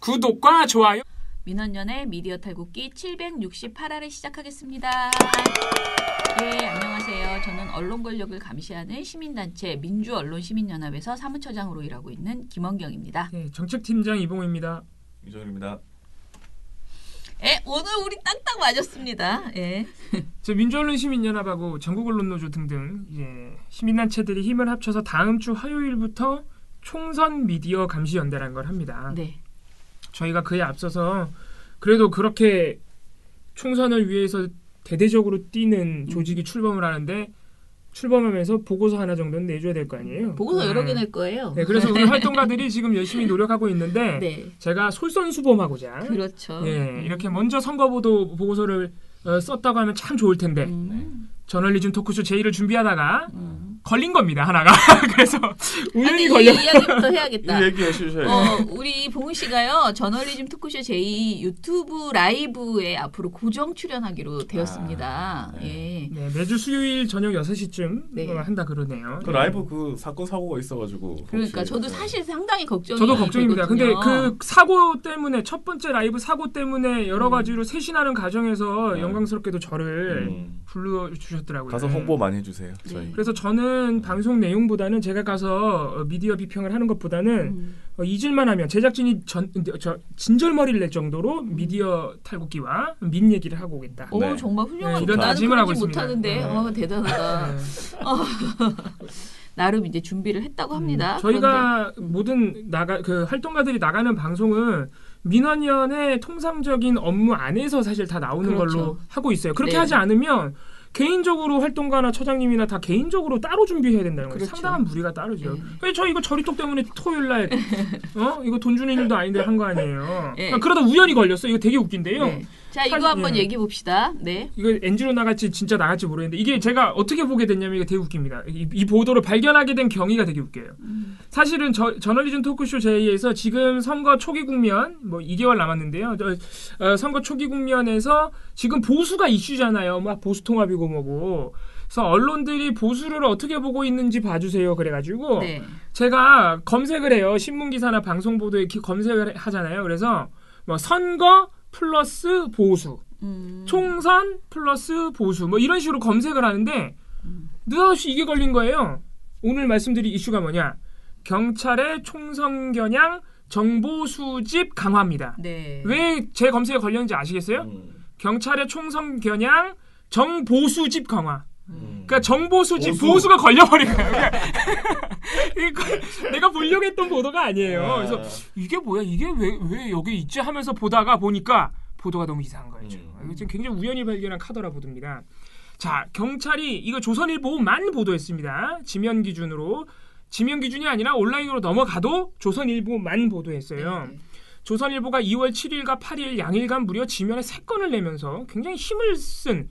구독과 좋아요. 민원연의 미디어 탈곡기 768화를 시작하겠습니다. 예, 안녕하세요. 저는 언론 권력을 감시하는 시민단체 민주언론시민연합에서 사무처장으로 일하고 있는 김원경입니다. 네, 정책팀장 이봉호입니다. 이정입니다. 예, 오늘 우리 딱딱 맞았습니다. 예. 저 민주언론시민연합하고 전국언론노조 등등 시민단체들이 힘을 합쳐서 다음 주 화요일부터 총선 미디어 감시연대라는 걸 합니다. 네. 저희가 그에 앞서서 그래도 그렇게 총선을 위해서 대대적으로 뛰는 조직이 출범을 하는데 출범하면서 보고서 하나 정도는 내줘야 될 거 아니에요. 보고서 여러 개 낼 거예요. 네, 그래서 우리 활동가들이 지금 열심히 노력하고 있는데 네. 제가 솔선수범하고자 그렇죠. 이렇게 먼저 선거보도 보고서를 썼다고 하면 참 좋을 텐데 저널리즘 토크쇼 제1을 준비하다가 걸린 겁니다, 하나가. 그래서 우연히 걸려. 이 이야기부터 해야겠다. 이 얘기 해주셔야죠. 우리 봉우 씨가요, 저널리즘 토크쇼 제2 유튜브 라이브에 앞으로 고정 출연하기로 되었습니다. 네. 예. 네, 매주 수요일 저녁 6시쯤 네. 한다 그러네요. 그 라이브 그 사건 사고가 있어가지고. 그러니까 혹시, 저도 사실 상당히 걱정이 저도 걱정입니다. 되거든요. 근데 그 사고 때문에 첫 번째 라이브 사고 때문에 여러 가지로 쇄신하는 과정에서 영광스럽게도 저를 불러주셨더라고요. 가서 홍보 많이 해주세요. 저희. 네. 그래서 저는 방송 내용보다는 제가 가서 미디어 비평을 하는 것보다는 잊을만 하면 제작진이 진절머리를 낼 정도로 미디어 탈곡기와 민 얘기를 하고 오겠다. 오, 네. 정말 훌륭한. 네, 이런 나는 다짐을 하고 그러지 있습니다. 못하는데, 대단하다. 나름 이제 준비를 했다고 합니다. 저희가 모든 그 활동가들이 나가는 방송은 민원연의 통상적인 업무 안에서 사실 다 나오는 그렇죠. 걸로 하고 있어요. 그렇게 네. 하지 않으면 개인적으로 활동가나 처장님이나 다 개인적으로 따로 준비해야 된다는 거예요. 그렇죠. 상당한 무리가 따르죠. 네. 왜 저 이거 저리톡 때문에 토요일 날 이거 돈 주는 일도 아닌데 한 거 아니에요. 네. 그러다 우연히 걸렸어요. 이거 되게 웃긴데요. 네. 자, 이거 한번 얘기해 봅시다. 네. 이거 NG로 나갈지 진짜 나갈지 모르겠는데 이게 제가 어떻게 보게 됐냐면 이게 되게 웃깁니다. 이 보도를 발견하게 된 경위가 되게 웃겨요. 사실은 저널리즘 토크쇼 제2에서 지금 선거 초기 국면 2개월 남았는데요. 선거 초기 국면에서 지금 보수가 이슈잖아요. 막 보수 통합이고 뭐고. 그래서 언론들이 보수를 어떻게 보고 있는지 봐주세요. 그래가지고 네. 제가 검색을 해요. 신문 기사나 방송 보도에 검색을 하잖아요. 그래서 선거 플러스 보수, 총선 플러스 보수 이런 식으로 검색을 하는데 느닷없이 이게 걸린 거예요. 오늘 말씀드릴 이슈가 뭐냐? 경찰의 총선 겨냥 정보 수집 강화입니다. 네. 왜 제 검색에 걸렸는지 아시겠어요? 경찰의 총선 겨냥 정보 수집 강화. 그러니까 정보 수집 보수가 걸려버린 거예요. 내가 보려고 했던 보도가 아니에요. 그래서 이게 뭐야? 이게 왜 여기 있지? 하면서 보다가 보니까 보도가 너무 이상한 거예요. 이거 지금 굉장히 우연히 발견한 카더라 보도입니다. 자, 경찰이 이거 조선일보만 보도했습니다. 지면 기준이 아니라 온라인으로 넘어가도 조선일보만 보도했어요. 네. 조선일보가 2월 7일과 8일 양일간 무려 지면에 3건을 내면서 굉장히 힘을 쓴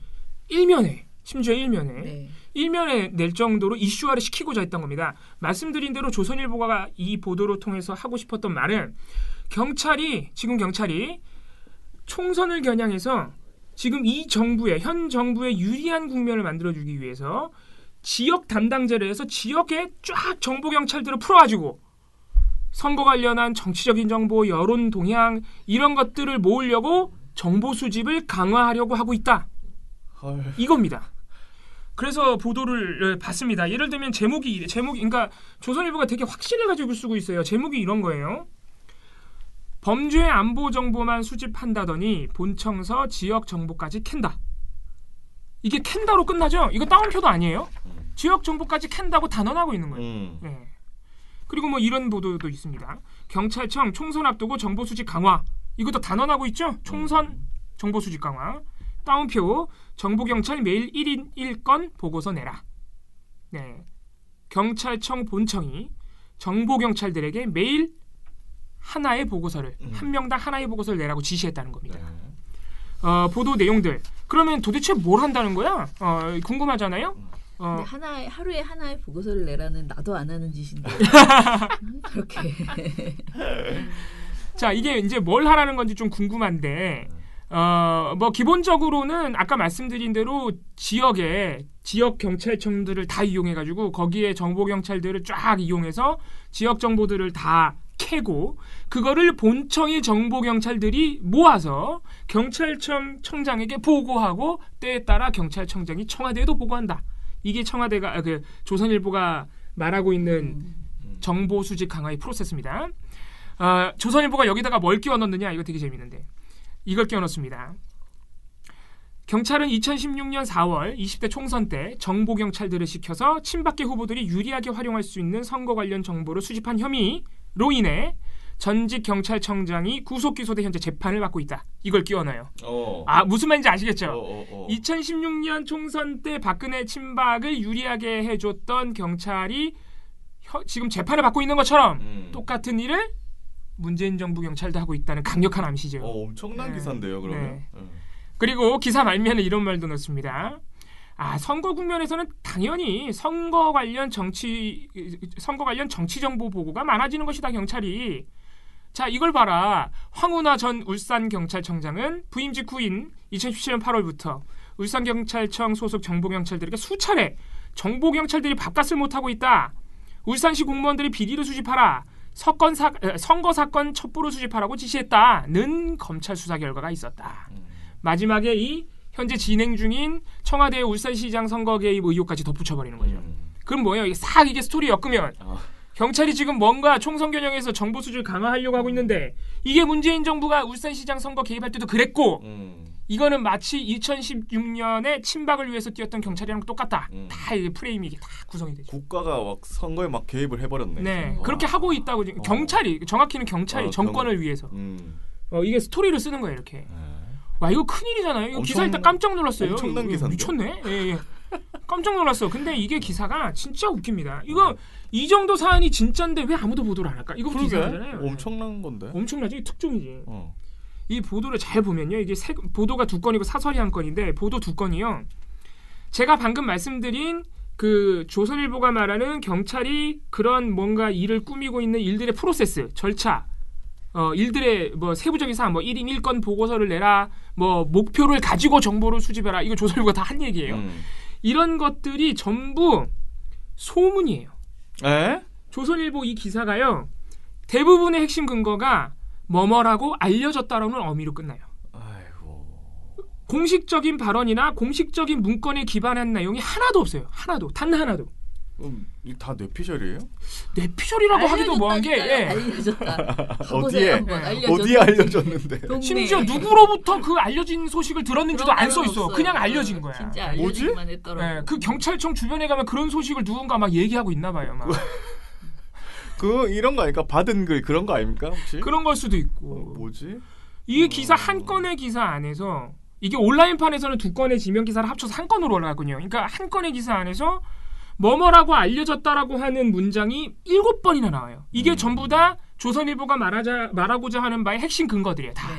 심지어 일면에 낼 정도로 이슈화를 시키고자 했던 겁니다. 말씀드린 대로 조선일보가 이 보도를 통해서 하고 싶었던 말은 지금 경찰이 총선을 겨냥해서 지금 현 정부의 유리한 국면을 만들어주기 위해서 지역 담당제를 해서 지역에 쫙 정보 경찰들을 풀어가지고 선거 관련한 정치적인 정보, 여론 동향 이런 것들을 모으려고 정보 수집을 강화하려고 하고 있다. 이겁니다. 그래서 보도를 봤습니다. 예를 들면 제목이 그러니까 조선일보가 되게 확신을 가지고 쓰고 있어요. 제목이 이런 거예요. 범죄 안보 정보만 수집한다더니 본청서 지역 정보까지 캔다. 이게 캔다로 끝나죠? 이거 따옴표도 아니에요. 지역 정보까지 캔다고 단언하고 있는 거예요. 네. 그리고 이런 보도도 있습니다. 경찰청 총선 앞두고 정보 수집 강화. 이것도 단언하고 있죠? 총선 정보 수집 강화. 따옴표 정보경찰 매일 1인 1건 보고서 내라. 네. 경찰청 본청이 정보경찰들에게 매일 하나의 보고서를 한 명당 하나의 보고서를 내라고 지시했다는 겁니다. 보도 내용들. 그러면 도대체 뭘 한다는 거야? 궁금하잖아요. 근데 하루에 하나의 보고서를 내라는 나도 안 하는 짓인데. 그렇게. 자, 이게 이제 뭘 하라는 건지 좀 궁금한데 기본적으로는 아까 말씀드린 대로 지역 경찰청들을 다 이용해가지고 거기에 정보 경찰들을 쫙 이용해서 지역 정보들을 다 캐고 그거를 본청의 정보 경찰들이 모아서 경찰청장에게 보고하고 때에 따라 경찰청장이 청와대에도 보고한다. 이게 청와대가 조선일보가 말하고 있는 정보 수집 강화의 프로세스입니다. 조선일보가 여기다가 뭘 끼워 넣느냐 이거 되게 재밌는데 이걸 끼워 넣습니다. 경찰은 2016년 4월 20대 총선 때 정보 경찰들을 시켜서 친박계 후보들이 유리하게 활용할 수 있는 선거 관련 정보를 수집한 혐의로 인해 전직 경찰청장이 구속 기소돼 현재 재판을 받고 있다. 이걸 끼워 넣어요. 무슨 말인지 아시겠죠? 2016년 총선 때 박근혜 친박을 유리하게 해줬던 경찰이 지금 재판을 받고 있는 것처럼 똑같은 일을 문재인 정부 경찰도 하고 있다는 강력한 암시죠. 엄청난 기사인데요, 그러면. 그리고 기사 말미에는 이런 말도 넣습니다. 선거 국면에서는 당연히 선거 관련 정치 정보 보고가 많아지는 것이다. 경찰이. 자, 이걸 봐라. 황운하 전 울산경찰청장은 부임 직후인 2017년 8월부터 울산경찰청 소속 정보경찰들에게 수차례 정보경찰들이 밥값을 못하고 있다. 울산시 공무원들이 비리를 수집하라. 선거 사건 첩보를 수집하라고 지시했다는 검찰 수사 결과가 있었다. 마지막에 이 현재 진행 중인 청와대의 울산시장 선거 개입 의혹까지 덧붙여버리는 거죠. 그럼 뭐예요? 이게 스토리 엮으면 경찰이 지금 뭔가 총선 겨냥해서 정보 수집을 강화하려고 하고 있는데 이게 문재인 정부가 울산시장 선거 개입할 때도 그랬고 이거는 마치 2016년에 친박을 위해서 뛰었던 경찰이랑 똑같다. 다 이게 프레임이 다 구성이 되죠. 국가가 막 선거에 막 개입을 해버렸네. 네, 그렇게 하고 있다고 경찰이 정확히는 경찰이 정권을 위해서 이게 스토리를 쓰는 거예요 이렇게. 와 이거 큰일이잖아요. 이거 기사 일단 깜짝 놀랐어요. 엄청난 기사인데. 미쳤네. 예. 깜짝 놀랐어. 근데 이게 기사가 진짜 웃깁니다. 이거 이 정도 사안이 진짜인데 왜 아무도 보도를 안 할까? 이거 기사잖아요. 엄청난 건데. 엄청나지. 이게 특종이지. 이 보도를 잘 보면요. 이게 보도가 2건이고 사설이 1건인데 보도 2건이요. 제가 방금 말씀드린 그 조선일보가 말하는 경찰이 그런 뭔가 일을 꾸미고 있는 일들의 프로세스, 절차, 일들의 뭐 세부적인 사항, 뭐 1인 1건 보고서를 내라, 뭐 목표를 가지고 정보를 수집해라. 이거 조선일보가 다 한 얘기예요. 이런 것들이 전부 소문이에요. 조선일보 이 기사가요. 대부분의 핵심 근거가 뭐뭐라고 알려졌다라는 의미로 끝나요. 공식적인 발언이나 공식적인 문건에 기반한 내용이 하나도 없어요. 하나도. 단 하나도. 다 뇌피셜이에요? 뇌피셜이라고 하기도 뭐한 게 알려졌다. 어디에 알려졌는데? 심지어 누구로부터 그 알려진 소식을 들었는지도 안 써 있어. 그냥 알려진 거야. 진짜 알려지기만 했더라고. 그 경찰청 주변에 가면 그런 소식을 누군가 막 얘기하고 있나 봐요. 막. 이런 거 아닐까? 받은 글 그런 거 아닙니까? 혹시? 그런 걸 수도 있고. 뭐지? 이게 기사 한 건의 기사 안에서 이게 온라인판에서는 2건의 지명 기사를 합쳐서 한 건으로 올라갔군요. 그러니까 한 건의 기사 안에서 뭐뭐라고 알려졌다라고 하는 문장이 7번이나 나와요. 이게 전부 다 조선일보가 말하고자 하는 바의 핵심 근거들이에요. 다.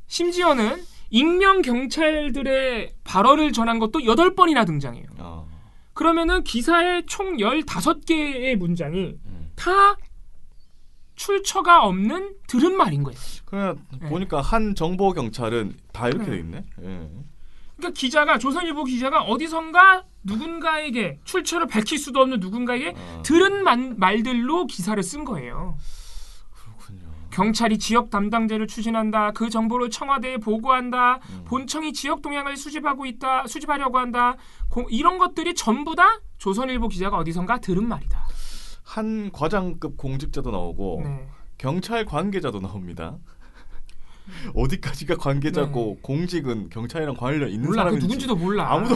심지어는 익명 경찰들의 발언을 전한 것도 8번이나 등장해요. 그러면은 기사에 총 15개의 문장이 다 출처가 없는 들은 말인 거예요. 그냥 보니까 한 정보 경찰은 다 이렇게 돼 있네. 그러니까 조선일보 기자가 어디선가 누군가에게 출처를 밝힐 수도 없는 누군가에게 들은 말들로 기사를 쓴 거예요. 그렇군요. 경찰이 지역 담당자를 추진한다. 그 정보를 청와대에 보고한다. 본청이 지역 동향을 수집하려고 한다. 이런 것들이 전부 다 조선일보 기자가 어디선가 들은 말이다. 한 과장급 공직자도 나오고 경찰 관계자도 나옵니다. 어디까지가 관계자고 공직은 경찰이랑 관련 있는 사람인지 누군지도 몰라. 아무도.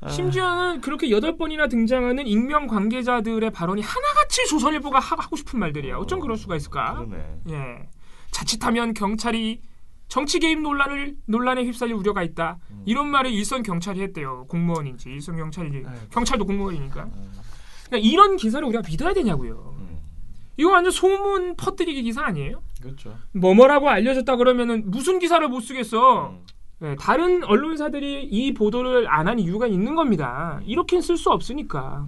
심지어는 그렇게 8번이나 등장하는 익명 관계자들의 발언이 하나같이 조선일보가 하고 싶은 말들이야. 어쩜 그럴 수가 있을까? 그러네. 자칫하면 경찰이 정치 개입 논란에 휩쓸릴 우려가 있다. 이런 말을 일선 경찰이 했대요. 공무원인지 일선 경찰인지 경찰도 공무원이니까. 그러니까 이런 기사를 우리가 믿어야 되냐고요. 이거 완전 소문 퍼뜨리기 기사 아니에요? 그렇죠. 뭐뭐라고 알려졌다 그러면은 무슨 기사를 못 쓰겠어. 다른 언론사들이 이 보도를 안 한 이유가 있는 겁니다. 이렇게는 쓸 수 없으니까.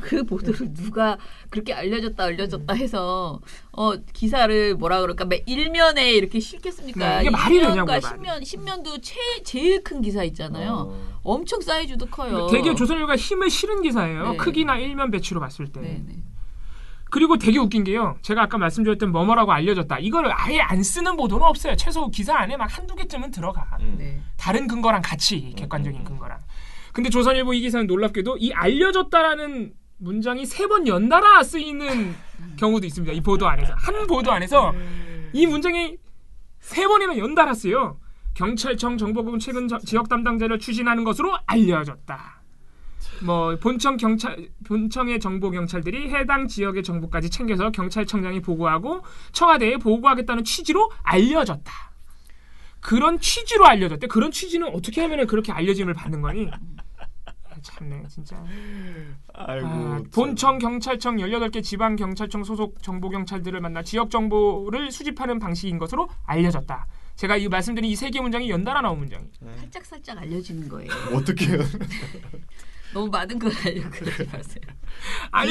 그 보도를 누가 그렇게 알려졌다 해서 기사를 뭐라 그럴까 일면에 이렇게 실겠습니까? 이게 말이 되냐고요. 신면도 제일 큰 기사 있잖아요. 엄청 사이즈도 커요. 되게 조선일보가 힘을 실은 기사예요. 네. 크기나 일면 배치로 봤을 때. 네네. 그리고 되게 웃긴 게요. 제가 아까 말씀드렸던 뭐뭐라고 알려졌다. 이걸 아예 안 쓰는 보도는 없어요. 최소 기사 안에 막 한두 개쯤은 들어가. 네. 다른 근거랑 같이 객관적인 근거랑. 근데 조선일보 이 기사는 놀랍게도 이 알려졌다라는 문장이 3번 연달아 쓰이는 경우도 있습니다. 이 보도 안에서. 한 보도 안에서 이 문장이 3번이나 연달아 쓰여. 경찰청 정보부는 최근 지역 담당자를 추진하는 것으로 알려졌다. 본청의 정보 경찰들이 해당 지역의 정보까지 챙겨서 경찰청장이 보고하고 청와대에 보고하겠다는 취지로 알려졌다. 그런 취지로 알려졌대. 그런 취지는 어떻게 하면 그렇게 알려짐을 받는 거니? 참네 진짜. 아이고. 본청 경찰청 18개 지방 경찰청 소속 정보 경찰들을 만나 지역 정보를 수집하는 방식인 것으로 알려졌다. 제가 이 말씀드린 이 3개 문장이 연달아 나온 문장이에요. 살짝 알려지는 거예요. 어떻게 해요? 너무 많은 걸 알려고 그러지 마세요. 아니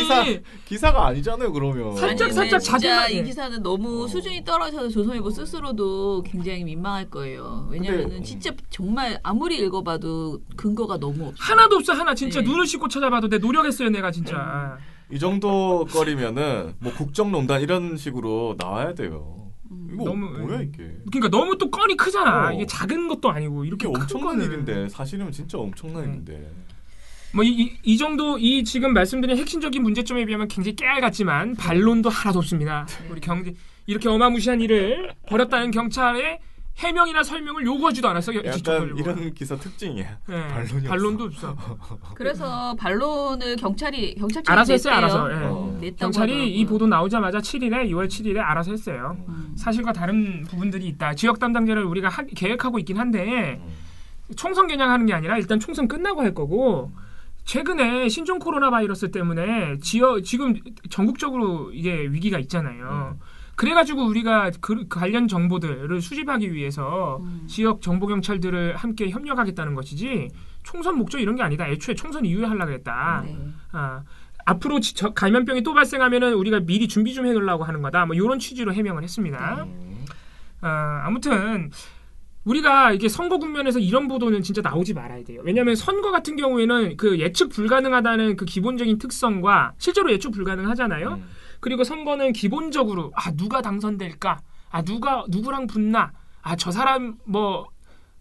기사가 아니잖아요. 그러면 살짝 진짜 자기만 이 기사는 너무 수준이 떨어져서 조선일보 스스로도 굉장히 민망할 거예요. 왜냐하면 진짜 정말 아무리 읽어봐도 근거가 너무 없어요. 하나도 없어. 하나 진짜 네. 눈을 씻고 찾아봐도 내 노력했어요 내가 진짜. 이 정도 거리면은 뭐 국정농단 이런 식으로 나와야 돼요. 이거 너무 뭐야 이게? 그러니까 너무 또 건이 크잖아. 이게 작은 것도 아니고 이렇게 이게 큰 엄청난 거는. 일인데 사실은 진짜 엄청난 일인데. 뭐 이 정도 이 지금 말씀드린 핵심적인 문제점에 비하면 굉장히 깨알 같지만 반론도 하나도 없습니다. 우리 이렇게 어마무시한 일을 벌였다는 경찰의 해명이나 설명을 요구하지도 않았어요. 약간 이런 기사 특징이야. 네, 반론이 반론도 없어. 그래서 반론을 경찰청이 알아서 했어요. 알아서. 냈다고 경찰이 하더라고요. 이 보도 나오자마자 6월 7일에 알아서 했어요. 사실과 다른 부분들이 있다. 지역 담당자를 우리가 계획하고 있긴 한데 총선 겨냥하는 게 아니라 일단 총선 끝나고 할 거고 최근에 신종 코로나 바이러스 때문에 지금 전국적으로 이게 위기가 있잖아요. 그래가지고 우리가 그 관련 정보들을 수집하기 위해서 지역 정보 경찰들을 함께 협력하겠다는 것이지 총선 목적 이런 게 아니다. 애초에 총선 이후에 하려고 했다. 네. 앞으로 감염병이 또 발생하면은 우리가 미리 준비 좀 해놓으려고 하는 거다. 뭐 이런 취지로 해명을 했습니다. 아무튼. 우리가 이게 선거 국면에서 이런 보도는 진짜 나오지 말아야 돼요. 왜냐하면 선거 같은 경우에는 그 예측 불가능하다는 그 기본적인 특성과 실제로 예측 불가능하잖아요. 그리고 선거는 기본적으로 누가 당선될까? 누구랑 붙나? 저 사람 뭐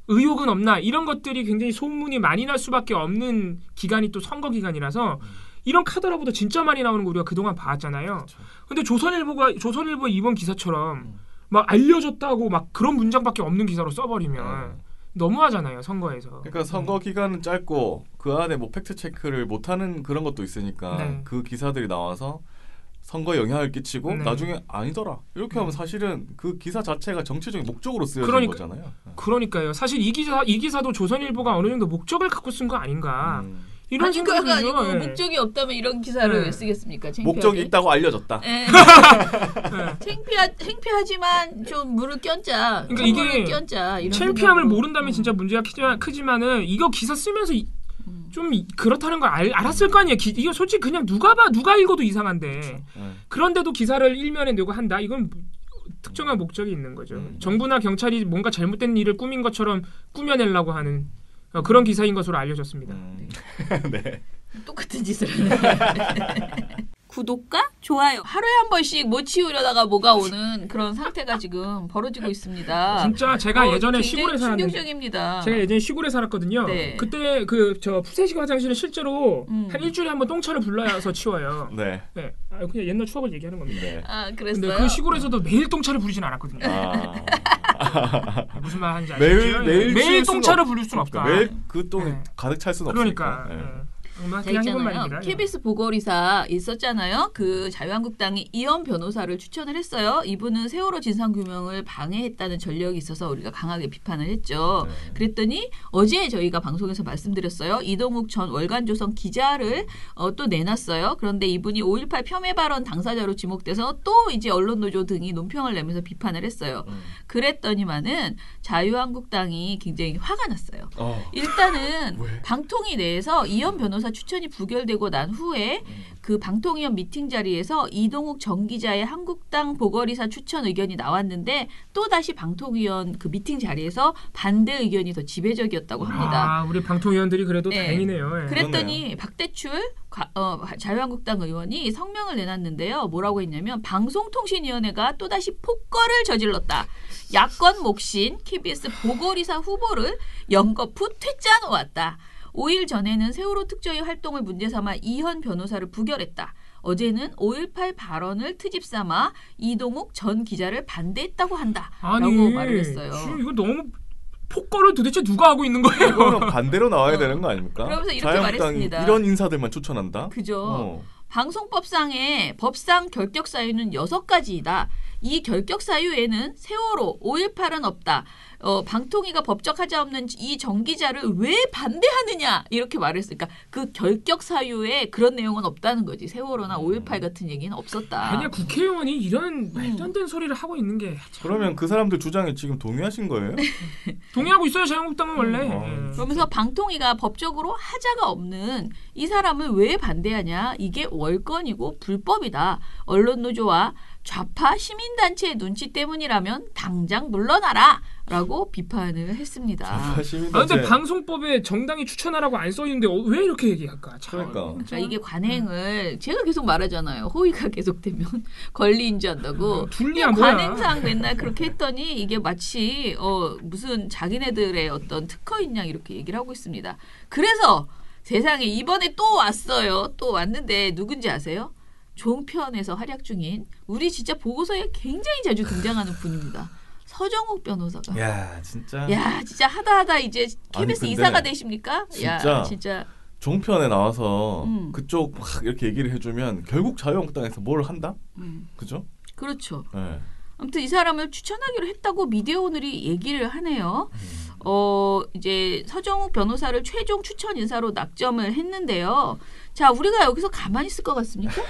의혹은 없나? 이런 것들이 굉장히 소문이 많이 날 수밖에 없는 기간이 또 선거 기간이라서 이런 카더라보다 진짜 많이 나오는 거 우리가 그동안 봐왔잖아요. 근데 조선일보 이번 기사처럼 막 알려졌다고 막 그런 문장밖에 없는 기사로 써버리면 너무하잖아요 선거에서. 그러니까 선거 기간은 짧고 그 안에 뭐 팩트 체크를 못하는 그런 것도 있으니까 그 기사들이 나와서 선거에 영향을 끼치고 나중에 아니더라 이렇게 하면 사실은 그 기사 자체가 정치적인 목적으로 쓰여진 거잖아요. 그러니까요. 사실 이 기사도 조선일보가 어느 정도 목적을 갖고 쓴 거 아닌가. 이런 생각이 아니고 목적이 없다면 이런 기사를 왜 쓰겠습니까? 창피하게. 목적이 있다고 알려졌다. 창피하지만 좀 물을 껴자. 그러니까 이게 창피함을 모른다면 진짜 문제가 크지만은 이거 기사 쓰면서 좀 그렇다는 걸 알았을 거 아니에요. 이거 솔직히 그냥 누가 읽어도 이상한데 그런데도 기사를 일면에 내고 한다. 이건 특정한 목적이 있는 거죠. 정부나 경찰이 뭔가 잘못된 일을 꾸민 것처럼 꾸며내려고 하는 그런 기사인 것으로 알려졌습니다. 네. 똑같은 짓을 하네. 구독과 좋아요 하루에 한 번씩 못 치우려다가 뭐가 오는 그런 상태가 지금 벌어지고 있습니다. 진짜 제가 예전에 시골에 살았는데 충격적입니다. 제가 예전에 시골에 살았거든요. 네. 그때 저 푸세식 화장실은 실제로 한 일주일에 한 번 똥차를 불러서 치워요. 네. 그냥 옛날 추억을 얘기하는 겁니다. 네. 그랬어요? 근데 그 시골에서도 매일 똥차를 부리진 않았거든요. 무슨 말 하는지 아시죠? 매일 똥차를 부릴 수는 없다. 매일 그 똥이 가득 찰 수는 없으니까. 그러니까. 그냥 있잖아요. KBS 보궐이사 있었잖아요. 그 자유한국당이 이현 변호사를 추천을 했어요. 이분은 세월호 진상규명을 방해했다는 전력이 있어서 우리가 강하게 비판을 했죠. 그랬더니 어제 저희가 방송에서 말씀드렸어요. 이동욱 전 월간조선 기자를 또 내놨어요. 그런데 이분이 5.18 폄훼 발언 당사자로 지목돼서 또 이제 언론노조 등이 논평을 내면서 비판을 했어요. 그랬더니만은 자유한국당이 굉장히 화가 났어요. 일단은 방통위 내에서 이현 변호사 추천이 부결되고 난 후에 그 방통위원 미팅 자리에서 이동욱 전 기자의 한국당 보궐이사 추천 의견이 나왔는데 또다시 방통위원 그 미팅 자리에서 반대 의견이 더 지배적이었다고 합니다. 아, 우리 방통위원들이 그래도 다행이네요. 그랬더니 박대출 자유한국당 의원이 성명을 내놨는데요. 뭐라고 했냐면 방송통신위원회가 또다시 폭거를 저질렀다. 야권 몫인 KBS 보궐이사 후보를 연거푸 퇴짜 놓았다. 5일 전에는 세월호 특조위 활동을 문제 삼아 이현 변호사를 부결했다. 어제는 5.18 발언을 트집 삼아 이동욱 전 기자를 반대했다고 한다. 라고 말을 했어요. 이거 너무 폭거를 도대체 누가 하고 있는 거예요? 이거는 반대로 나와야 되는 거 아닙니까? 그러면서 이렇게 말했습니다. 이런 인사들만 추천한다? 그죠. 방송법상의 법상 결격 사유는 6가지이다. 이 결격 사유에는 세월호, 5.18은 없다. 방통위가 법적 하자 없는 이 정 기자를 왜 반대하느냐 이렇게 말했으니까 그 결격 사유에 그런 내용은 없다는 거지. 세월호나 5.18 같은 얘기는 없었다. 아니야 국회의원이 이런 말도 안 되는 소리를 하고 있는 게 그러면 그 사람들 주장에 지금 동의하신 거예요? 동의하고 있어요. 자유한국당은 원래. 그러면서 방통위가 법적으로 하자가 없는 이 사람을 왜 반대하냐. 이게 월권이고 불법이다. 언론노조와 좌파 시민단체의 눈치 때문이라면 당장 물러나라 라고 비판을 했습니다. 그런데 방송법에 정당이 추천하라고 안 써있는데 왜 이렇게 얘기할까? 그러니까 이게 관행을 제가 계속 말하잖아요. 호의가 계속되면 권리인지한다고. 관행상 맨날 그렇게 했더니 이게 마치 무슨 자기네들의 어떤 특허인 양 이렇게 얘기를 하고 있습니다. 그래서 세상에 이번에 또 왔어요. 또 왔는데 누군지 아세요? 종편에서 활약 중인 우리 진짜 보고서에 굉장히 자주 등장하는 분입니다. 서정욱 변호사가. 야 진짜 하다 이제 KBS 이사가 되십니까? 진짜 종편에 나와서 그쪽 막 이렇게 얘기를 해주면 결국 자유한국당에서 뭘 한다? 그죠? 그렇죠. 네. 아무튼 이 사람을 추천하기로 했다고 미디어오늘이 얘기를 하네요. 이제 서정욱 변호사를 최종 추천 인사로 낙점을 했는데요. 자, 우리가 여기서 가만히 있을 것 같습니까?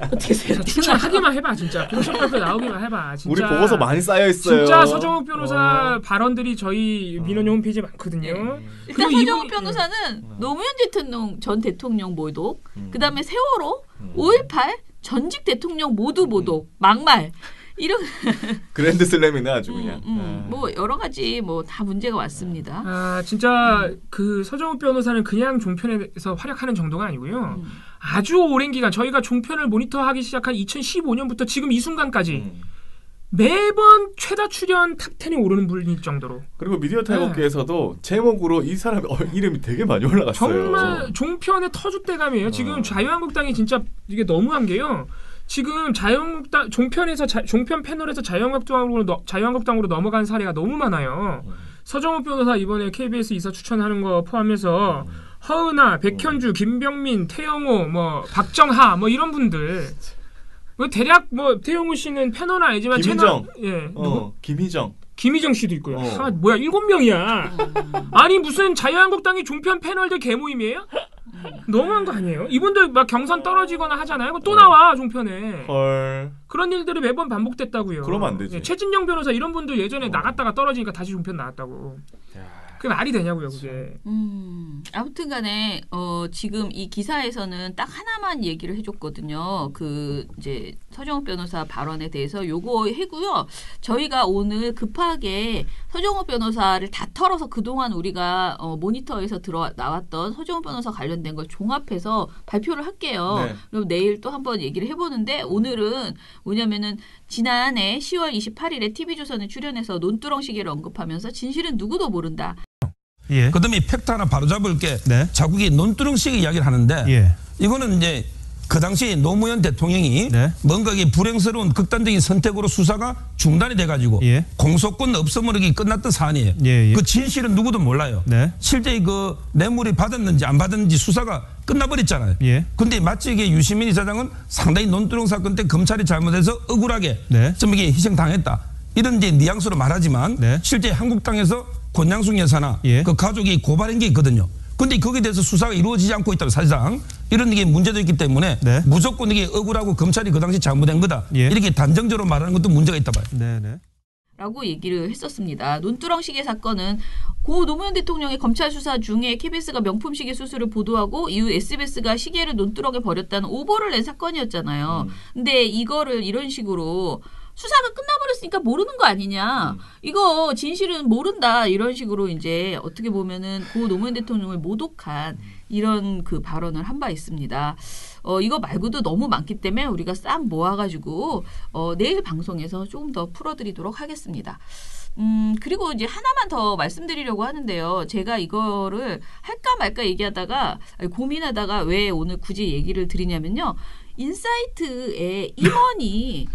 어떻게 생각해요? 추천하기만 해봐, 진짜. 공식발표 나오기만 해봐. 진짜. 우리 보고서 많이 쌓여 있어요. 진짜 서정욱 변호사 발언들이 저희 민원연 홈페이지에 많거든요. 일단 서정욱 변호사는 노무현 전 대통령 모독, 그다음에 세월호, 5.18 전직 대통령 모두 모독, 막말. 이런 그랜드 슬램이네 아주 그냥. 뭐 여러 가지 뭐 다 문제가 왔습니다. 아 진짜 그 서정욱 변호사는 그냥 종편에서 활약하는 정도가 아니고요. 아주 오랜 기간 저희가 종편을 모니터하기 시작한 2015년부터 지금 이 순간까지 매번 최다 출연 탑10에 오르는 분일 정도로. 그리고 미디어 탈곡기에서도 제목으로 이 사람 이름이 되게 많이 올라갔어요. 정말 종편의 터줏대감이에요. 지금 자유한국당이 진짜 이게 너무한 게요. 지금 자유한국당 종편에서 종편 패널에서 자유한국당으로 넘어간 사례가 너무 많아요. 서정욱 변호사 이번에 KBS 이사 추천하는 거 포함해서 허은하, 백현주, 김병민, 태영호, 뭐 박정하 뭐 이런 분들. 뭐 대략 뭐 태영호 씨는 패널은 아니지만 김희정, 김희정 씨도 있고요. 아, 뭐야 7명이야. 아니 무슨 자유한국당이 종편 패널들 개모임이에요? 너무한 거 아니에요? 이분들 막 경선 떨어지거나 하잖아요. 또 나와 종편에. 헐. 그런 일들이 매번 반복됐다고요. 그러면 안 되지. 최진영 변호사 이런 분들 예전에 나갔다가 떨어지니까 다시 종편 나왔다고. 그게 말이 되냐고요, 그게. 아무튼간에 지금 이 기사에서는 딱 하나만 얘기를 해줬거든요. 그 이제 서정욱 변호사 발언에 대해서 요거 해고요. 저희가 오늘 급하게 서정욱 변호사를 다 털어서 그동안 우리가 모니터에서 나왔던 서정욱 변호사 관련된 걸 종합해서 발표를 할게요. 네. 그럼 내일 또 한번 얘기를 해보는데 오늘은 뭐냐면은 지난해 10월 28일에 TV조선에 출연해서 논두렁 시계를 언급하면서 진실은 누구도 모른다. 예. 그다음에 팩트 하나 바로잡을 게 자국이 논두렁 시계 이야기를 하는데 이거는 이제 그 당시 노무현 대통령이 뭔가 이게 불행스러운 극단적인 선택으로 수사가 중단이 돼가지고 공소권 없어버리기 끝났던 사안이에요. 그 진실은 누구도 몰라요. 실제 그 뇌물이 받았는지 안 받았는지 수사가 끝나버렸잖아요. 근데 마치 이게 유시민 이사장은 상당히 논두렁 사건 때 검찰이 잘못해서 억울하게 좀 이게 희생당했다. 이런 이제 뉘앙스로 말하지만 실제 한국당에서 권양숙 여사나 그 가족이 고발한 게 있거든요. 근데 거기에 대해서 수사가 이루어지지 않고 있다고 사실상 이런 게 문제도 있기 때문에 무조건 이게 억울하고 검찰이 그 당시 잘못한 거다. 이렇게 단정적으로 말하는 것도 문제가 있다 봐요. 라고 얘기를 했었습니다. 논두렁 시계 사건은 고 노무현 대통령의 검찰 수사 중에 KBS가 명품 시계 수수를 보도하고 이후 SBS가 시계를 논두렁에 버렸다는 오보를 낸 사건이었잖아요. 근데 이거를 이런 식으로 수사가 끝나버렸으니까 모르는 거 아니냐. 이거 진실은 모른다. 이런 식으로 이제 어떻게 보면은 고 노무현 대통령을 모독한 이런 그 발언을 한 바 있습니다. 이거 말고도 너무 많기 때문에 우리가 싹 모아가지고 내일 방송에서 조금 더 풀어드리도록 하겠습니다. 그리고 이제 하나만 더 말씀드리려고 하는데요. 제가 이거를 할까 말까 얘기하다가 고민하다가 왜 오늘 굳이 얘기를 드리냐면요. 인사이트의 임원이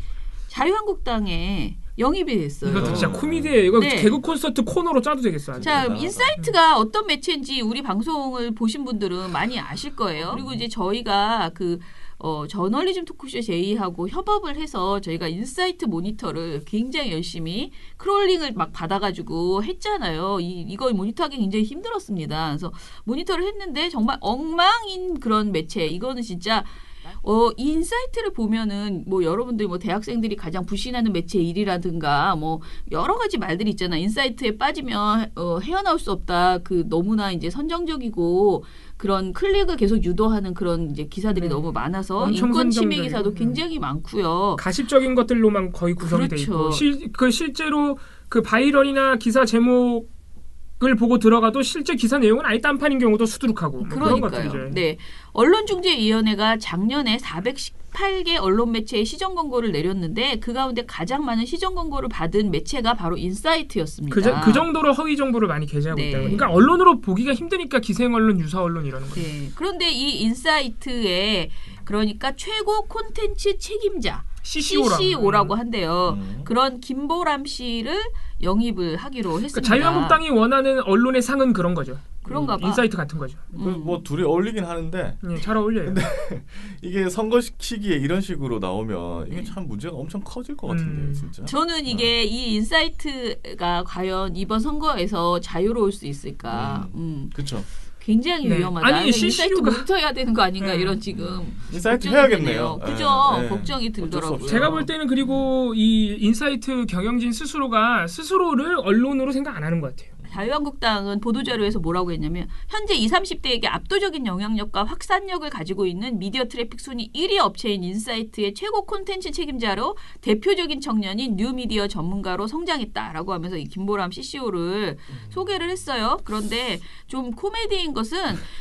자유한국당에 영입이 됐어요. 이거 진짜 코미디예요. 이거 네. 개그 콘서트 코너로 짜도 되겠어. 자, 인사이트가 어떤 매체인지 우리 방송을 보신 분들은 많이 아실 거예요. 그리고 이제 저희가 저널리즘 토크쇼 제이하고 협업을 해서 저희가 인사이트 모니터를 굉장히 열심히 크롤링을 막 받아가지고 했잖아요. 이거 모니터하기 굉장히 힘들었습니다. 그래서 모니터를 했는데 정말 엉망인 그런 매체. 이거는 진짜 이 인사이트를 보면은 뭐 여러분들 뭐 대학생들이 가장 불신하는 매체 1위라든가 뭐 여러 가지 말들이 있잖아. 인사이트에 빠지면 헤어나올 수 없다. 그 너무나 이제 선정적이고 그런 클릭을 계속 유도하는 그런 이제 기사들이 너무 많아서 인권 침해 기사도 굉장히 많고요. 가십적인 것들로만 거의 구성이 돼 있고 실제로 그 바이럴이나 기사 제목 을 보고 들어가도 실제 기사 내용은 아예 딴판인 경우도 수두룩하고 그런 것들이죠. 네, 언론중재위원회가 작년에 418개 언론 매체의 시정 권고를 내렸는데 그 가운데 가장 많은 시정 권고를 받은 매체가 바로 인사이트였습니다. 그 정도로 허위 정보를 많이 게재하고 있다. 그러니까 언론으로 보기가 힘드니까 기생 언론, 유사 언론 이러는 거예요. 네, 그런데 이 인사이트의 그러니까 최고 콘텐츠 책임자 CCO라고 한대요. 그런 김보람 씨를 영입을 하기로 했습니다. 그러니까 자유한국당이 원하는 언론의 상은 그런 거죠. 그런가 봐. 인사이트 같은 거죠. 뭐 둘이 어울리긴 하는데 잘 어울려요. 근데 이게 선거 시기에 이런 식으로 나오면 이게 참 문제가 엄청 커질 것 같은데 진짜. 저는 이게 이 인사이트가 과연 이번 선거에서 자유로울 수 있을까. 그렇죠. 굉장히 위험하다. 아니 인사이트 모니터해야 되는 거 아닌가 이런 지금 인사이트 해야겠네요. 그죠? 걱정이 들더라고요. 제가 볼 때는 그리고 이 인사이트 경영진 스스로를 언론으로 생각 안 하는 것 같아요. 자유한국당은 보도자료에서 뭐라고 했냐면 현재 20, 30대에게 압도적인 영향력과 확산력을 가지고 있는 미디어 트래픽 순위 1위 업체인 인사이트의 최고 콘텐츠 책임자로 대표적인 청년인 뉴미디어 전문가로 성장했다라고 하면서 이 김보람 CCO를 소개를 했어요. 그런데 좀 코미디인 것은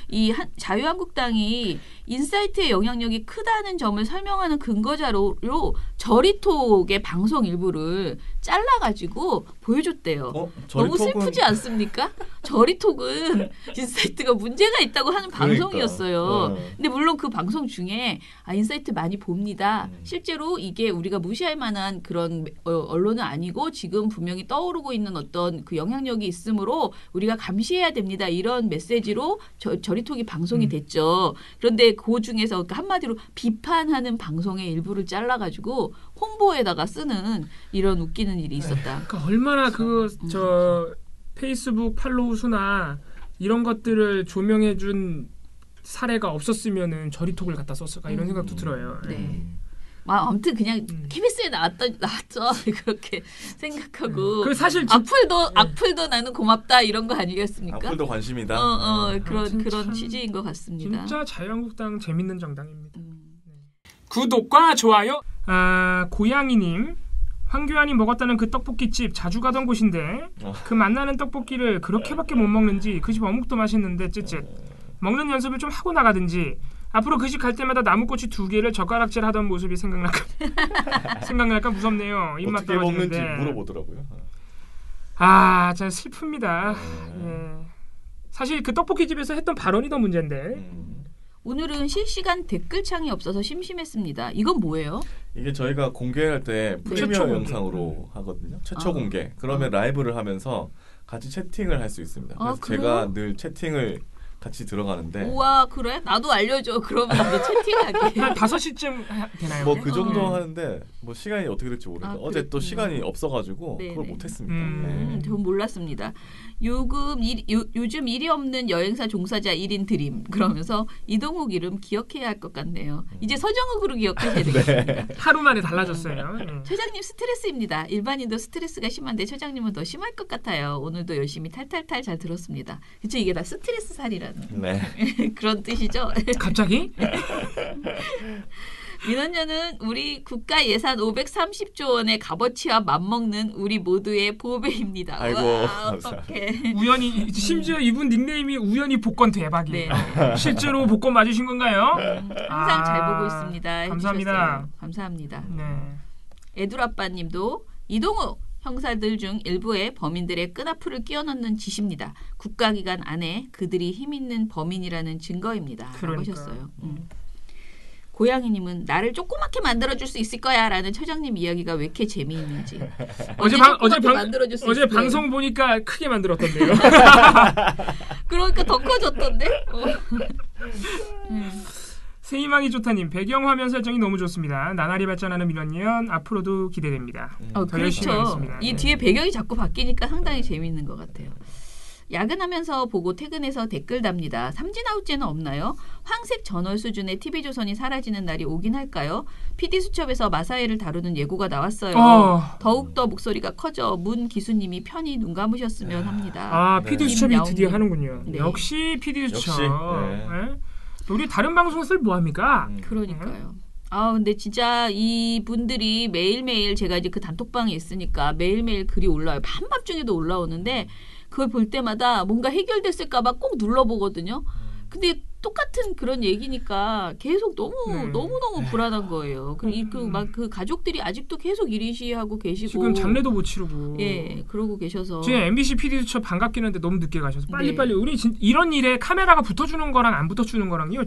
이 자유한국당이 인사이트의 영향력이 크다는 점을 설명하는 근거자료로 저리톡의 방송 일부를 잘라가지고 보여줬대요. 너무 슬프지 않습니까? 저리톡은 인사이트가 문제가 있다고 하는 방송이었어요. 근데 물론 그 방송 중에 인사이트 많이 봅니다. 실제로 이게 우리가 무시할 만한 그런 언론은 아니고 지금 분명히 떠오르고 있는 어떤 그 영향력이 있으므로 우리가 감시해야 됩니다. 이런 메시지로 저리톡이 방송이 됐죠. 그런데 그 중에서 한마디로 비판하는 방송의 일부를 잘라가지고 홍보에다가 쓰는 이런 웃기는 일이 있었다. 그러니까 얼마나 페이스북 팔로우 수나 이런 것들을 조명해준 사례가 없었으면은 저리톡을 갖다 썼을까 이런 생각도 들어요. 네. 아무튼 그냥 KBS에 나왔죠 그렇게 생각하고. 그 사실 악플도 나는 고맙다 이런 거 아니겠습니까? 악플도 관심이다. 그런 취지인 것 같습니다. 진짜 자유한국당 재밌는 정당입니다. 구독과 좋아요. 고양이님. 황교안이 먹었다는 그 떡볶이집 자주 가던 곳인데 그 만나는 떡볶이를 그렇게밖에 못 먹는지 그 집 어묵도 맛있는데 쯧쯧 먹는 연습을 좀 하고 나가든지 앞으로 그 집 갈 때마다 나무꼬치 2개를 젓가락질 하던 모습이 생각날까 무섭네요. 입맛 어떻게 떨어지는데. 먹는지 물어보더라고요. 진짜 슬픕니다. 예. 사실 그 떡볶이집에서 했던 발언이 더 문제인데. 오늘은 실시간 댓글창이 없어서 심심했습니다. 이건 뭐예요? 이게 저희가 공개할 때 프리미어 영상으로 하거든요. 최초 공개. 그러면 라이브를 하면서 같이 채팅을 할 수 있습니다. 그래서 제가 늘 채팅을 같이 들어가는데. 우와 그래? 나도 알려줘. 그러면 나도 채팅하게. 한 5시쯤 되나요? 뭐 그 정도 하는데 뭐 시간이 어떻게 될지 모르니까 어제 또 시간이 없어가지고 네네. 그걸 못했습니다. 전 몰랐습니다. 요즘 일이 없는 여행사 종사자 1인 드림 그러면서 이동욱 이름 기억해야 할 것 같네요. 이제 서정욱으로 기억하셔야 되겠습니다. 하루 만에 달라졌어요. 처장님 스트레스입니다. 일반인도 스트레스가 심한데 처장님은 더 심할 것 같아요. 오늘도 열심히 탈탈탈 잘 들었습니다. 그쵸 이게 다 스트레스 살이라는 그런 뜻이죠. 갑자기? 민원녀는 우리 국가 예산 530조 원의 값어치와 맞먹는 우리 모두의 보배입니다. 아이고 어떡해. 우연히 심지어 이분 닉네임이 우연히 복권 대박이에요. 네. 실제로 복권 맞으신 건가요? 항상 잘 보고 있습니다. 감사합니다. 해주셨어요. 감사합니다. 네. 애둘아빠님도 이동욱 형사들 중 일부의 범인들의 끈앞풀을 끼워 넣는 짓입니다. 국가기관 안에 그들이 힘있는 범인이라는 증거입니다. 라고 하셨어요. 고양이님은 나를 조그맣게 만들어줄 수 있을 거야 라는 처장님 이야기가 왜 이렇게 재미있는지. 어제 방송 보니까 크게 만들었던데요. 그러니까 더 커졌던데. 세이망이 좋다님 배경화면 설정이 너무 좋습니다. 나날이 발전하는 민원연 앞으로도 기대됩니다. 더 열심히 하겠습니다. 이 뒤에 배경이 자꾸 바뀌니까 상당히 재미있는 것 같아요. 야근하면서 보고 퇴근해서 댓글 답니다. 삼진 아웃제는 없나요? 황색 전월 수준의 TV조선이 사라지는 날이 오긴 할까요? PD수첩에서 마사회를 다루는 예고가 나왔어요. 더욱더 목소리가 커져 문 기수님이 편히 눈 감으셨으면 합니다. PD수첩이 드디어 하는군요. 네. 역시 PD수첩. 네. 우리 다른 방송에서 뭐합니까? 그러니까요. 근데 진짜 이 분들이 매일매일 제가 이제 그 단톡방에 있으니까 매일매일 글이 올라와요. 한밤중에도 올라오는데 그걸 볼 때마다 뭔가 해결됐을까 봐 꼭 눌러보거든요. 근데 똑같은 그런 얘기니까 계속 너무너무 불안한 거예요. 그리고 막 그 가족들이 아직도 계속 일희시하고 계시고 지금 장례도 못 치르고 그러고 계셔서 지금 MBC PD수첩 반갑긴 한데 너무 늦게 가셔서 빨리빨리 우리 이런 일에 카메라가 붙어주는 거랑 안 붙어주는 거랑요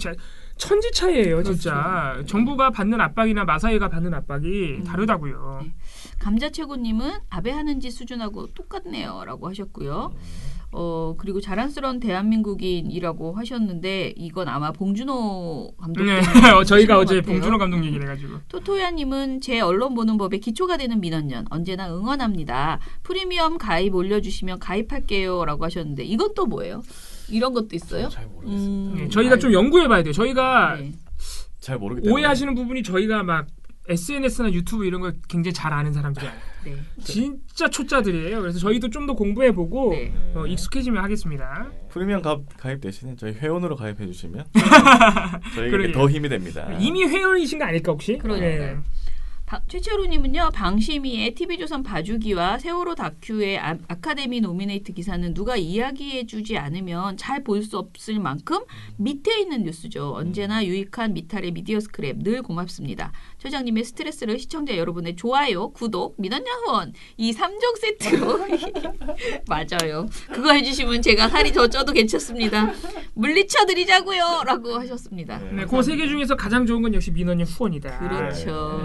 천지 차이예요. 진짜 정부가 받는 압박이나 마사회가 받는 압박이 다르다고요. 네. 감자최고님은 아베 하는 짓 수준하고 똑같네요 라고 하셨고요. 그리고 자랑스러운 대한민국인이라고 하셨는데 이건 아마 봉준호 감독 저희가 어제 봉준호 감독 얘기를 해가지고 토토야님은 제 언론 보는 법에 기초가 되는 민원연 언제나 응원합니다. 프리미엄 가입 올려주시면 가입할게요 라고 하셨는데 이건 또 뭐예요? 이런 것도 있어요? 잘 모르겠습니다. 저희가 좀 연구해봐야 돼요. 저희가 잘 모르기 때문에 오해하시는 부분이 저희가 막 SNS나 유튜브 이런 걸 굉장히 잘 아는 사람들이 아니에요. 진짜 초짜들이에요. 그래서 저희도 좀 더 공부해보고 익숙해지면 하겠습니다. 프리미엄 가입 대신에 저희 회원으로 가입해 주시면 저희에게 더 힘이 됩니다. 이미 회원이신 거 아닐까 혹시? 그러니까요. 최철우님은요. 방심이의 TV조선 봐주기와 세월호 다큐의 아카데미 노미네이트 기사는 누가 이야기해주지 않으면 잘 볼 수 없을 만큼 밑에 있는 뉴스죠. 언제나 유익한 미탈의 미디어 스크랩 늘 고맙습니다. 처장님의 스트레스를 시청자 여러분의 좋아요, 구독, 민원연 후원 이 3종 세트로 맞아요. 그거 해주시면 제가 살이 더 쪄도 괜찮습니다. 물리쳐드리자고요 라고 하셨습니다. 네, 그 세 개 중에서 가장 좋은 건 역시 민원연 후원이다. 그렇죠.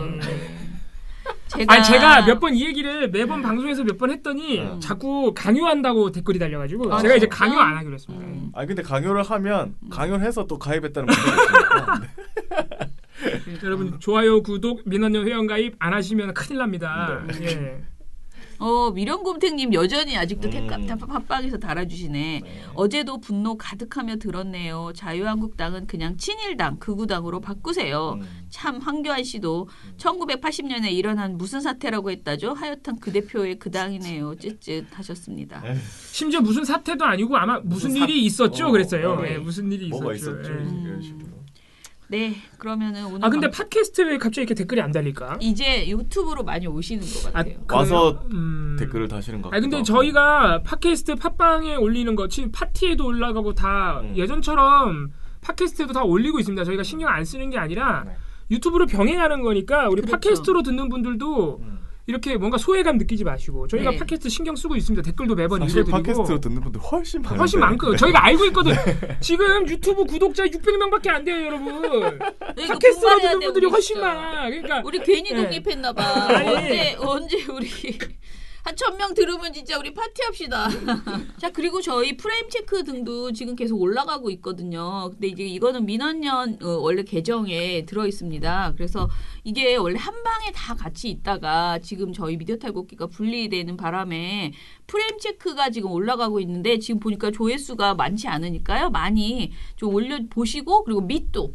제가 몇 번 이 얘기를 매번 방송에서 몇 번 했더니 자꾸 강요한다고 댓글이 달려가지고 제가 이제 강요 안 하기로 했습니다. 근데 강요를 하면 강요를 해서 또 가입했다는 문제가 있으니까. 여러분 좋아요, 구독, 민원연 회원가입 안 하시면 큰일 납니다. 미련곰탱님 여전히 아직도 팟빵에서 달아주시네. 어제도 분노 가득하며 들었네요. 자유한국당은 그냥 친일당, 극우당으로 바꾸세요. 참 황교안 씨도 1980년에 일어난 무슨 사태라고 했다죠? 하여튼 그 대표의 그 당이네요. 쯧쯧 하셨습니다. 심지어 무슨 사태도 아니고 아마 무슨 일이 있었죠? 그랬어요. 무슨 일이 뭐가 있었죠. 이런 식으로. 네, 그러면은 오늘 근데 팟캐스트에 왜 갑자기 이렇게 댓글이 안 달릴까? 이제 유튜브로 많이 오시는 것 같아요. 와서 댓글을 다시는 것 같아요. 근데 저희가 팟캐스트 팟빵에 올리는 거 지금 파티에도 올라가고 다 예전처럼 팟캐스트에도 다 올리고 있습니다. 저희가 신경 안 쓰는 게 아니라 유튜브로 병행하는 거니까 우리 팟캐스트로 듣는 분들도 이렇게 뭔가 소외감 느끼지 마시고 저희가 팟캐스트 신경 쓰고 있습니다. 댓글도 매번 읽어드리고. 팟캐스트로 듣는 분들 훨씬 많고 저희가 알고 있거든. 지금 유튜브 구독자 600명밖에 안 돼요, 여러분. 팟캐스트로 듣는 분들이 훨씬 많아. 그러니까 우리 괜히 독립했나 봐. 언제 우리 한 1000명 들으면 진짜 우리 파티합시다. 자, 그리고 저희 프레임 체크 등도 지금 계속 올라가고 있거든요. 근데 이제 이거는 민원연 원래 계정에 들어 있습니다. 그래서 이게 원래 한 방에 다 같이 있다가 지금 저희 미디어 탈곡기가 분리되는 바람에 프레임 체크가 지금 올라가고 있는데 지금 보니까 조회수가 많지 않으니까요. 많이 좀 올려 보시고 그리고 밑도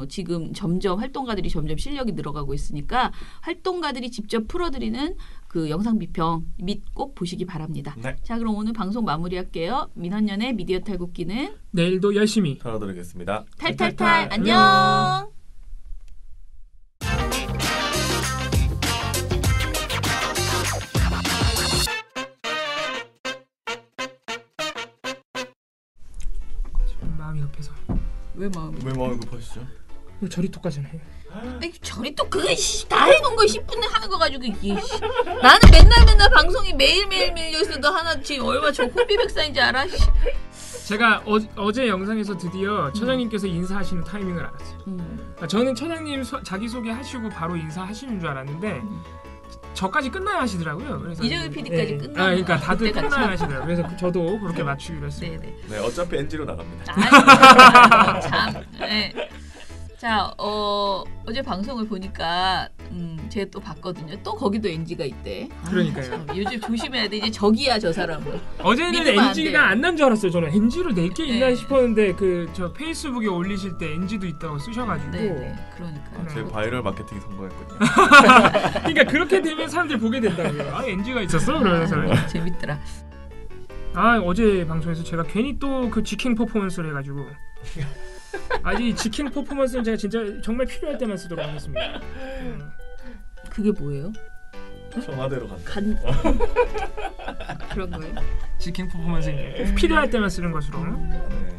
지금 점점 활동가들이 점점 실력이 늘어가고 있으니까 활동가들이 직접 풀어드리는 그 영상 비평 및 꼭 보시기 바랍니다. 네. 자, 그럼 오늘 방송 마무리할게요. 민원연의 미디어 탈곡기는 내일도 열심히 털어드리겠습니다. 탈탈탈 안녕. 마음이 급해서. 왜 마음이 급하시죠? 저리토까지는 해요. 저리 또 그거 다 해놓은 거 10분에 하는 거 가지고 이게 나는 맨날 방송이 매일매일 밀려 있어도 하나 지금 얼마 저 호비백사인지 알아? 제가 어제 영상에서 드디어 처장님께서 인사하시는 타이밍을 알았어요. 그러니까 저는 처장님 자기소개 하시고 바로 인사하시는 줄 알았는데 저까지 끝나야 하시더라고요. 그래서 이정일 PD까지 끝나. 그러니까 다들 끝나야 하시더라고요. 그래서 저도 그렇게 맞추기로 했습니다. 네, 어차피 NG로 나갑니다. 참. 네. 자, 어제 방송을 보니까 제가 또 봤거든요. 또 거기도 NG가 있대. 그러니까요. 요즘 조심해야 돼. 이제 적이야 저 사람은. 어제는 NG가 안 난 줄 알았어요. 저는 NG를 낼 게 있나 싶었는데 저 페이스북에 올리실 때 NG도 있다고 쓰셔가지고. 네, 그러니까. 제 바이럴 마케팅이 성공했거든요. 그러니까 그렇게 되면 사람들이 보게 된다고요. NG가 있었어? 그러면서. 재밌더라. 어제 방송에서 제가 괜히 또 그 지킹 퍼포먼스를 해가지고. 이 지킹 퍼포먼스는 제가 진짜 정말 필요할 때만 쓰도록 하겠습니다. 그게 뭐예요? 청와대로 간다. 그런 거예요? 지킹 퍼포먼스는 필요할 때만 쓰는 것으로. 네.